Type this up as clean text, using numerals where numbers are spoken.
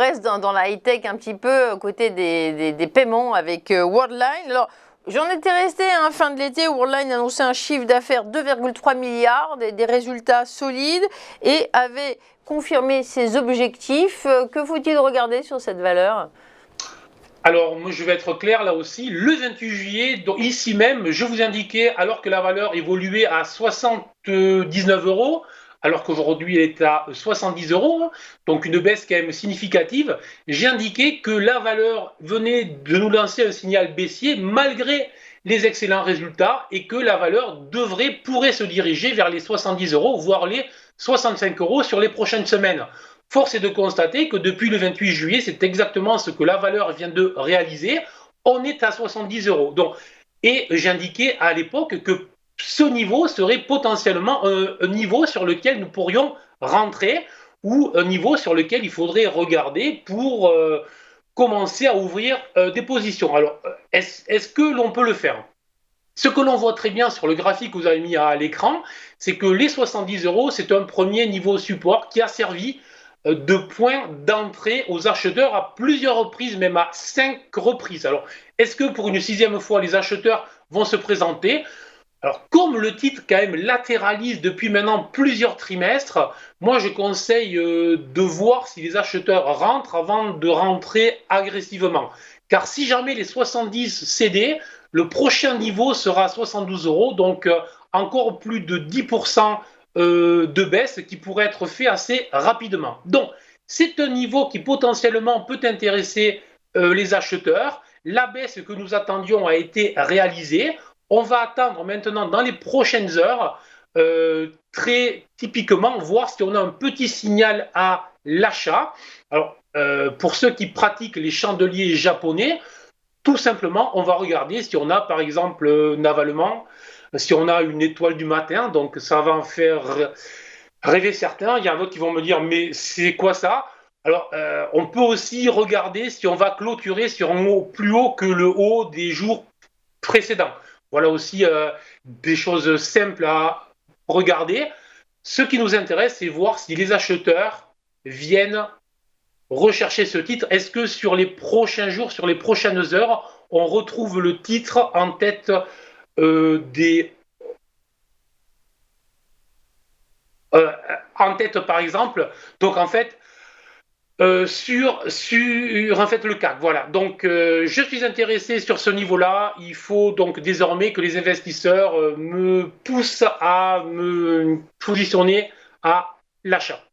reste dans la high-tech un petit peu, côté des paiements avec Worldline. Alors, j'en étais resté à fin de l'été. Worldline annonçait un chiffre d'affaires 2,3 milliards, des résultats solides et avait confirmé ses objectifs. Que faut-il regarder sur cette valeur ? Alors, moi, je vais être clair là aussi. Le 28 juillet, donc ici même, je vous indiquais, alors que la valeur évoluait à 79 euros, alors qu'aujourd'hui elle est à 70 euros, hein, donc une baisse quand même significative, j'ai indiqué que la valeur venait de nous lancer un signal baissier malgré les excellents résultats et que la valeur pourrait se diriger vers les 70 euros, voire les 65 euros sur les prochaines semaines. Force est de constater que depuis le 28 juillet, c'est exactement ce que la valeur vient de réaliser. On est à 70 euros. Donc, et j'indiquais à l'époque que ce niveau serait potentiellement un niveau sur lequel nous pourrions rentrer ou un niveau sur lequel il faudrait regarder pour commencer à ouvrir des positions. Alors, est-ce que l'on peut le faire? Ce que l'on voit très bien sur le graphique que vous avez mis à l'écran, c'est que les 70 euros, c'est un premier niveau support qui a servi de point d'entrée aux acheteurs à plusieurs reprises, même à 5 reprises. Alors, est-ce que pour une sixième fois, les acheteurs vont se présenter? Alors, comme le titre quand même latéralise depuis maintenant plusieurs trimestres, moi je conseille de voir si les acheteurs rentrent avant de rentrer agressivement. Car si jamais les 70 cédés, le prochain niveau sera 72 euros, donc encore plus de 10% de baisse qui pourrait être fait assez rapidement. Donc, c'est un niveau qui potentiellement peut intéresser les acheteurs. La baisse que nous attendions a été réalisée. On va attendre maintenant dans les prochaines heures, très typiquement, voir si on a un petit signal à l'achat. Alors, pour ceux qui pratiquent les chandeliers japonais, tout simplement, on va regarder si on a, par exemple, navalement, si on a une étoile du matin, donc ça va en faire rêver certains. Il y en a d'autres qui vont me dire, mais c'est quoi ça? Alors, on peut aussi regarder si on va clôturer sur un haut plus haut que le haut des jours précédents. Voilà aussi des choses simples à regarder. Ce qui nous intéresse, c'est voir si les acheteurs viennent rechercher ce titre. Est-ce que sur les prochains jours, sur les prochaines heures, on retrouve le titre en tête des en tête par exemple. Donc en fait sur en fait le CAC. Voilà. Donc je suis intéressé sur ce niveau-là. Il faut donc désormais que les investisseurs me poussent à me positionner à l'achat.